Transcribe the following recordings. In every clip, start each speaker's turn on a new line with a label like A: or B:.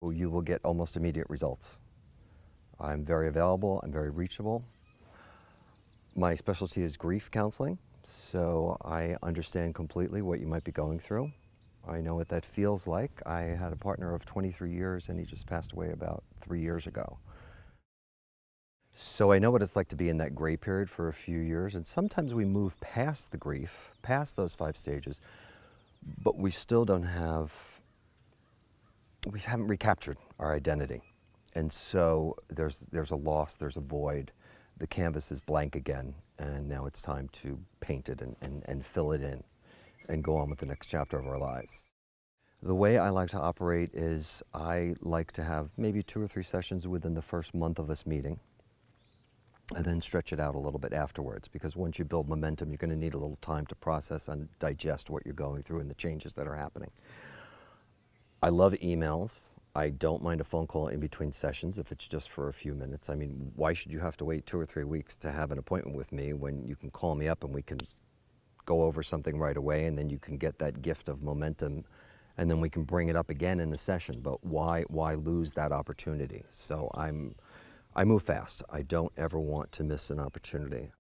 A: You will get almost immediate results. I'm very available, I'm very reachable. My specialty is grief counseling, so I understand completely what you might be going through. I know what that feels like. I had a partner of 23 years and he just passed away about 3 years ago. So I know what it's like to be in that gray period for a few years, and sometimes we move past the grief, past those 5 stages, but we still we haven't recaptured our identity. And so there's a loss, there's a void. The canvas is blank again, and now it's time to paint it and fill it in and go on with the next chapter of our lives. The way I like to operate is I like to have maybe 2 or 3 sessions within the first month of us meeting, and then stretch it out a little bit afterwards, because once you build momentum, you're going to need a little time to process and digest what you're going through and the changes that are happening. I love emails. I don't mind a phone call in between sessions if it's just for a few minutes. I mean, why should you have to wait 2 or 3 weeks to have an appointment with me when you can call me up and we can go over something right away, and then you can get that gift of momentum, and then we can bring it up again in a session. But why lose that opportunity? So I move fast. I don't ever want to miss an opportunity.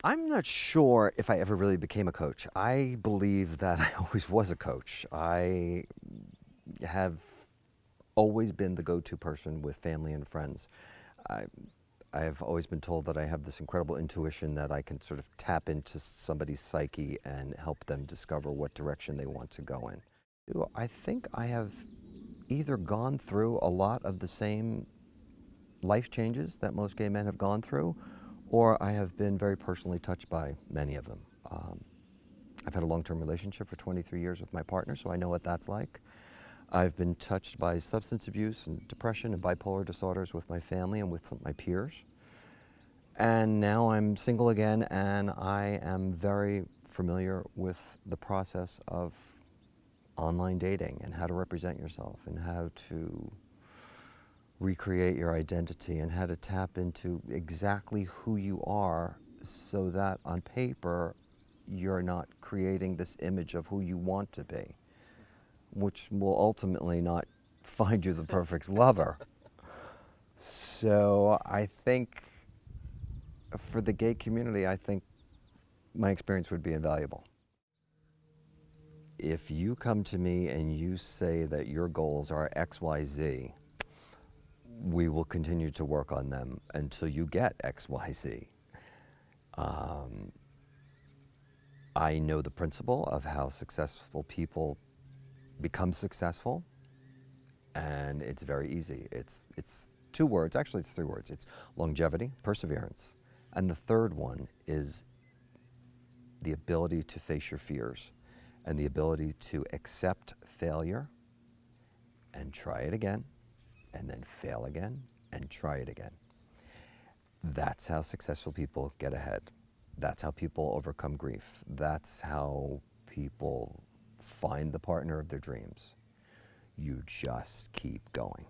A: I'm not sure if I ever really became a coach. I believe that I always was a coach. I have always been the go-to person with family and friends. I've always been told that I have this incredible intuition that I can sort of tap into somebody's psyche and help them discover what direction they want to go in. I think I have either gone through a lot of the same life changes that most gay men have gone through, or I have been very personally touched by many of them. I've had a long-term relationship for 23 years with my partner, so I know what that's like. I've been touched by substance abuse and depression and bipolar disorders with my family and with my peers. And now I'm single again, and I am very familiar with the process of online dating and how to represent yourself and how to recreate your identity and how to tap into exactly who you are, so that on paper you're not creating this image of who you want to be, which will ultimately not find you the perfect lover. So I think for the gay community, I think my experience would be invaluable. If you come to me and you say that your goals are XYZ, we will continue to work on them until you get XYZ. I know the principle of how successful people become successful, and it's very easy. It's 2 words, actually it's 3 words. It's longevity, perseverance, and the third one is the ability to face your fears and the ability to accept failure and try it again, and then fail again and try it again. That's how successful people get ahead. That's how people overcome grief. That's how people find the partner of their dreams. You just keep going.